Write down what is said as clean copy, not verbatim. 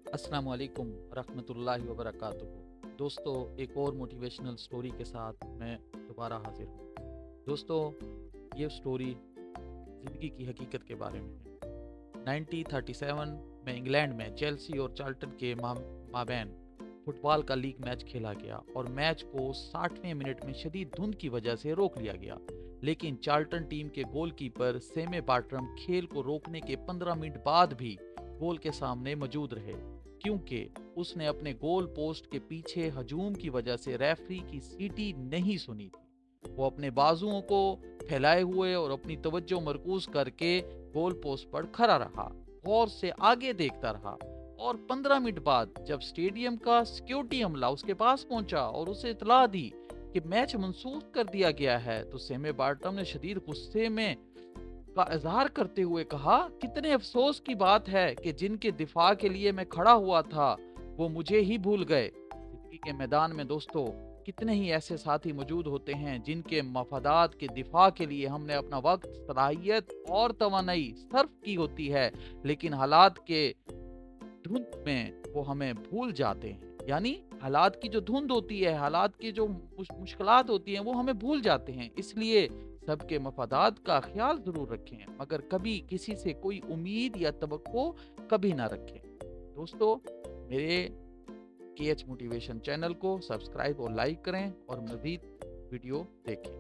अस्सलाम वालेकुम रहमतुल्लाहि व बरकातुहू। दोस्तों, एक और मोटिवेशनल स्टोरी के साथ मैं दोबारा हाजिर हूँ। दोस्तों, ये स्टोरी ज़िंदगी की हकीकत के बारे में है। 1937 में इंग्लैंड में चेल्सी और चार्ल्टन के माबैन फुटबॉल का लीग मैच खेला गया और मैच को 60वें मिनट में शदीद धुंध की वजह से रोक लिया गया। लेकिन चार्ल्टन टीम के गोलकीपर सेमे बार्ट्रम खेल को रोकने के 15 मिनट बाद भी गोल के सामने मौजूद रहे, क्योंकि उसने अपने गोल पोस्ट के पीछे हजूम की वजह से रेफरी की सीटी नहीं सुनी थी। वो अपने बाजुओं को फैलाए हुए और अपनी तवज्जो मरकूज करके गोल पोस्ट पर खड़ा रहा, गौर से आगे देखता रहा। और 15 मिनट बाद जब स्टेडियम का सिक्योरिटी अमला उसके पास पहुंचा और उसे इतला दी कि मैच मनसूख कर दिया गया है, तो सेमे बार्टम ने शदीद गुस्से में का इजहार करते हुए कहा, कितने अफसोस की बात है कि जिनके दिफा के लिए मैं खड़ा हुआ था वो मुझे ही भूल गए। जिंदगी के मैदान में दोस्तों, कितने ही ऐसे साथी मौजूद होते हैं जिनके मफादात के दिफा के लिए हमने अपना वक्त, सलाहियत और तवानाई सर्फ की होती है, लेकिन हालात के धुंध में वो हमें भूल जाते हैं। यानी हालात की जो धुंध होती है, हालात की जो मुश्किलात होती हैं, वो हमें भूल जाते हैं। इसलिए सबके मफादात का ख्याल जरूर रखें, मगर कभी किसी से कोई उम्मीद या तवक्को कभी ना रखें। दोस्तों, मेरे KH मोटिवेशन चैनल को सब्सक्राइब और लाइक करें और मजीद वीडियो देखें।